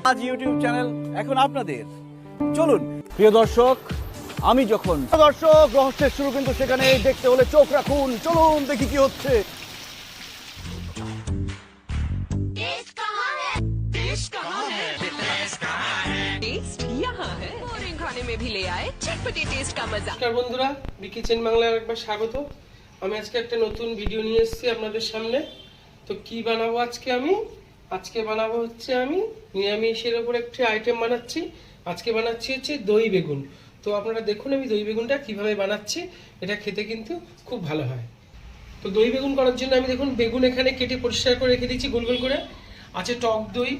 আজ YouTube channel এখন আপনাদের। চলুন প্রিয় দর্শক, আমি যখন দর্শক রহস্যের শুরু কিন্তু সেখানে দেখতে হলে চোখ রাখুন। চলুন দেখি কি হচ্ছে। বন্ধুরা, কিচেন বাংলায় একবার স্বাগত। আমি আজকে একটা নতুন ভিডিও নিয়ে এসেছি আপনাদের সামনে। তো কি বানাবো আজকে বানাবো হচ্ছে আমি নিরামিষের উপর একটি আইটেম বানাচ্ছি। আজকে বানাচ্ছি হচ্ছে দই বেগুন। তো আপনারা দেখুন আমি দই বেগুনটা কিভাবে বানাচ্ছি। এটা খেতে কিন্তু খুব ভালো হয়। তো দই বেগুন করার জন্য আমি দেখুন বেগুন এখানে কেটে পরিষ্কার করে রেখে দিচ্ছি গোল গোল করে। আছে টক দই,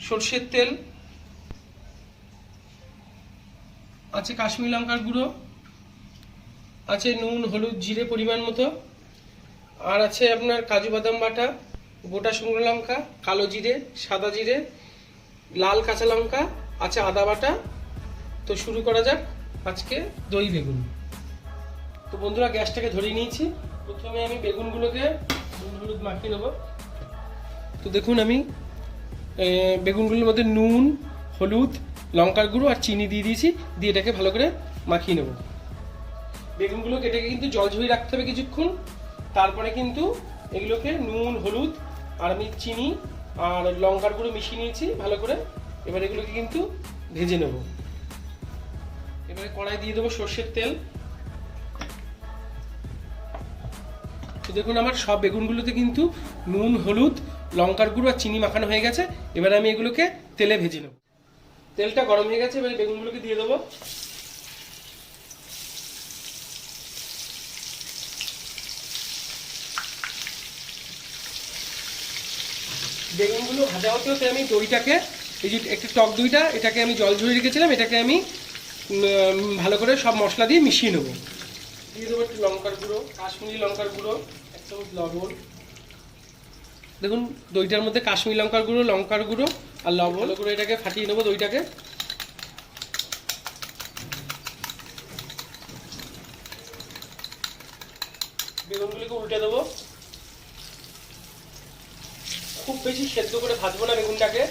সরষের তেল, আছে কাশ্মীরি লঙ্কার গুঁড়ো, আছে নুন, হলুদ, জিরে পরিমাণ মতো, আর আছে আপনার কাজু বাদাম বাটা, গোটা শুকনো লঙ্কা, কালো জিরে, সাদা জিরে, লাল কাঁচা লঙ্কা, আছে আদা বাটা। তো শুরু করা যাক আজকে দই বেগুন। তো বন্ধুরা, গ্যাসটাকে ধরিয়ে নিয়েছি। প্রথমে আমি বেগুনগুলোকে নুন হলুদ মাখিয়ে নেব। তো দেখুন আমি বেগুনগুলোর মধ্যে নুন, হলুদ, লঙ্কার গুঁড়ো আর চিনি দিয়ে দিয়েছি। দিয়ে এটাকে ভালো করে মাখিয়ে নেব। বেগুনগুলোকে এটাকে কিন্তু জল ঝরিয়ে রাখতে হবে কিছুক্ষণ। তারপরে কিন্তু এগুলোকে নুন, হলুদ আর আমি চিনি আর লঙ্কার গুঁড়ো মিশিয়ে নিয়েছি ভালো করে। এবার এগুলোকে কিন্তু ভেজে নেব। এবারে কড়াই দিয়ে দেবো সর্ষের তেল। তো দেখুন আমার সব বেগুনগুলোতে কিন্তু নুন, হলুদ, লঙ্কার গুঁড়ো আর চিনি মাখানো হয়ে গেছে। এবারে আমি এগুলোকে তেলে ভেজে নেব। তেলটা গরম হয়ে গেছে, এবারে বেগুনগুলোকে দিয়ে দেবো। বেগুনগুলো ভাজা হতে হতে আমি দইটাকে, এই যে একটু টক দইটা, এটাকে আমি জল ঝরিয়ে রেখেছিলাম, এটাকে আমি ভালো করে সব মশলা দিয়ে মিশিয়ে নেবো। দিয়ে দেবো একটু লঙ্কার গুঁড়ো, কাশ্মীরি লঙ্কার গুঁড়ো, এক চামচ লবণ। দেখুন দইটার মধ্যে কাশ্মীরি লঙ্কার গুঁড়ো, লঙ্কার গুঁড়ো আর লবণ করে এটাকে ফাটিয়ে নেবো দইটাকে। বেগুনগুলোকে উল্টে দেবো। খুব বেশি সেদ্ধ করে ভাজবো না বেগুনটাকে।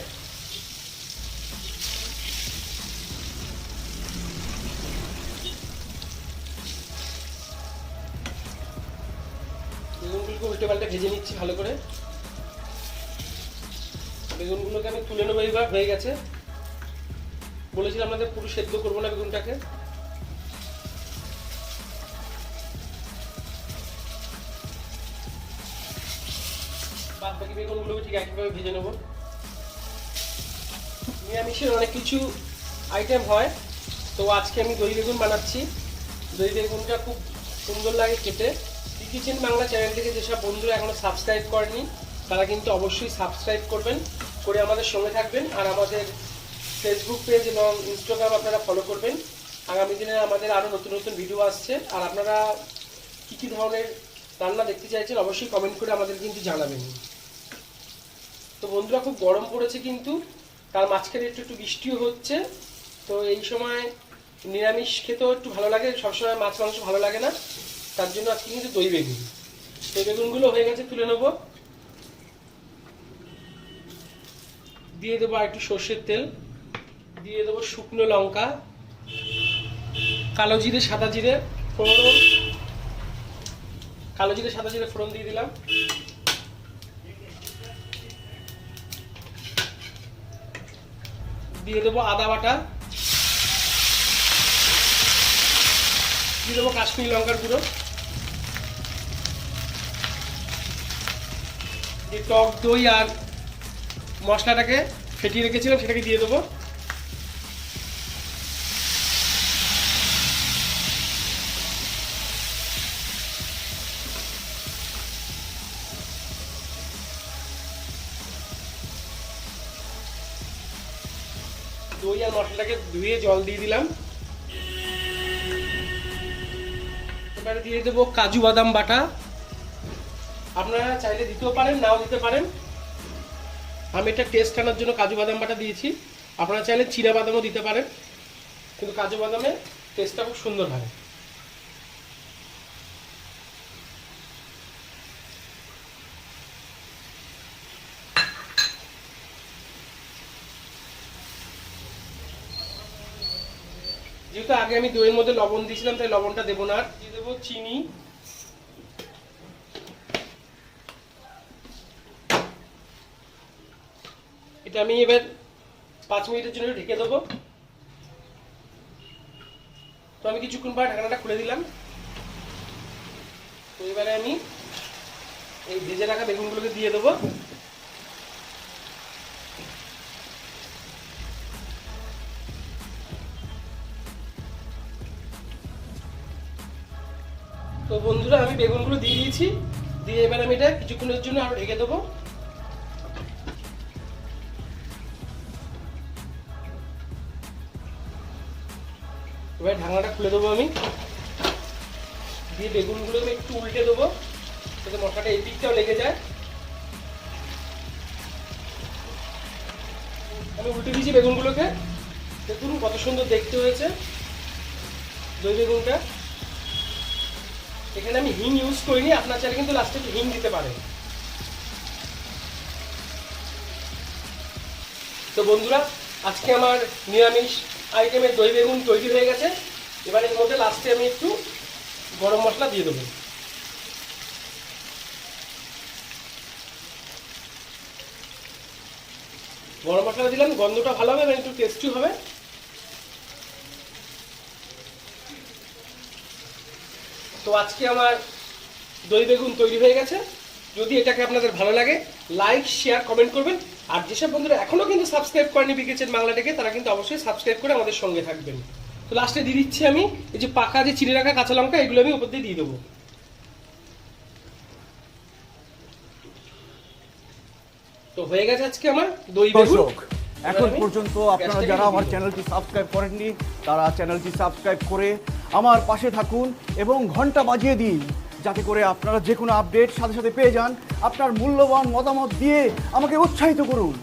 বেগুনগুলোকে উল্টে পাল্টে ভেজে নিচ্ছি ভালো করে। বেগুনগুলোকে আমি তুলে নেবো। এবার হয়ে গেছে। বলেছিলাম আপনাদের পুরো সেদ্ধ করবো না বেগুনটাকে। বাদ বাকি বেগুনগুলোকে ঠিক একইভাবে ভেজে নেবো। নিরামিষের অনেক কিছু আইটেম হয়, তো আজকে আমি দই বেগুন বানাচ্ছি। দই বেগুনটা খুব সুন্দর লাগে খেতে। কিচেন বাংলা চ্যানেলটিকে যেসব বন্ধুরা এখনো সাবস্ক্রাইব করেনি তারা কিন্তু অবশ্যই সাবস্ক্রাইব করবেন, করে আমাদের সঙ্গে থাকবেন। আর আমাদের ফেসবুক পেজ এবং ইনস্টাগ্রাম আপনারা ফলো করবেন। আগামী দিনে আমাদের আরও নতুন নতুন ভিডিও আসছে। আর আপনারা কী কী ধরনের রান্না দেখতে চাইছেন অবশ্যই কমেন্ট করে আমাদের কিন্তু জানাবেন। তো বন্ধুরা, খুব গরম পড়েছে কিন্তু, তার মাঝখানে একটু একটু বৃষ্টিও হচ্ছে। তো এই সময় নিরামিষ খেতেও একটু ভালো লাগে, সবসময় মাছ মাংস ভালো লাগে না। তার জন্য আজকে কিন্তু দই বেগুন। দই বেগুনগুলো হয়ে গেছে, তুলে নেব। দিয়ে দেবো আর একটু সর্ষের তেল, দিয়ে দেবো শুকনো লঙ্কা, কালো জিরে, সাদা জিরে ফোড়ন, কালো জিরে সাদা জিরে ফোড়ন দিয়ে দিলাম। দিয়ে দেবো আদা বাটা, দিয়ে দেবো কাশ্মীরি লঙ্কার গুঁড়ো, দিয়ে টক দই আর মশলাটাকে ফেটিয়ে রেখেছিলাম সেটাকে দিয়ে দেবো। দই আর মশলাটাকে ধুয়ে জল দিয়ে দিলাম। এবারে দিয়ে দেবো কাজু বাদাম বাটা। আপনারা চাইলে দিতেও পারেন, নাও দিতে পারেন। আমি এটা টেস্ট আনার জন্য কাজু বাদাম বাটা দিয়েছি। আপনারা চাইলে চীনা বাদামও দিতে পারেন, কিন্তু কাজু বাদামের টেস্টটা খুব সুন্দর হয়। যেহেতু আগে আমি দইয়ের মধ্যে লবণ দিয়েছিলাম তাই লবণটা দেবো না। দিয়ে দেবো চিনি, এটা আমি এবার 5 মিনিটের জন্য ঢেকে দেবো। তো আমি কিছুক্ষণ পর ঢাকনাটা খুলে দিলাম। তো এবারে আমি এই ভেজে রাখা বেগুনগুলোকে দিয়ে দেবো। তো বন্ধুরা আমি বেগুনগুলো দিয়ে দিয়েছি, দিয়ে এবার আমি এটা কিছুক্ষণের জন্য আরো ঢেকে দেবো। এবার ঢাকনাটা খুলে দেবো আমি, দিয়ে বেগুনগুলোকে একটু উল্টে দেবো যাতে মশলাটা এই দিকটাও লেগে যায়। আমি উল্টে দিয়েছি বেগুনগুলোকে, দেখুন কত সুন্দর দেখতে হয়েছে দই বেগুনটা। এখানে আমি হিং ইউজ করিনি, আপনার চাইলে কিন্তু লাস্টে হিং দিতে পারেন। তো বন্ধুরা আজকে আমার নিরামিষ আইটেমের দই বেগুন তৈরি হয়ে গেছে। এবার এর মধ্যে লাস্টে আমি একটু গরম মশলা দিয়ে দেবো। গরম মশলা দিলাম, গন্ধটা ভালো হবে এবং একটু টেস্টি হবে। তো আজকে আমার দই বেগুন তৈরি হয়ে গেছে। যদি এটাকে আপনাদের ভালো লাগে লাইক শেয়ার কমেন্ট করবেন। আর যেসব বন্ধুরা এখনো কিন্তু সাবস্ক্রাইব করেনি বিকেচেন বাংলাটাকে, তারা কিন্তু অবশ্যই সাবস্ক্রাইব করে আমাদের সঙ্গে থাকবেন। তো লাস্টে দিয়ে দিচ্ছি আমি এই যে পাকা যে চিড়ে রাখা কাঁচা লঙ্কা, এগুলো আমি উপর দিয়ে দিয়ে দেবো। তো হয়ে গেছে আজকে আমার দই বেগুন। এখন পর্যন্ত আপনারা যারা আমার চ্যানেলটি সাবস্ক্রাইব করেননি তারা চ্যানেলটি সাবস্ক্রাইব করে আমার পাশে থাকুন এবং ঘন্টা বাজিয়ে দিন, যাতে করে আপনারা যে কোনো আপডেট সাথে সাথে পেয়ে যান। আপনার মূল্যবান মতামত দিয়ে আমাকে উৎসাহিত করুন।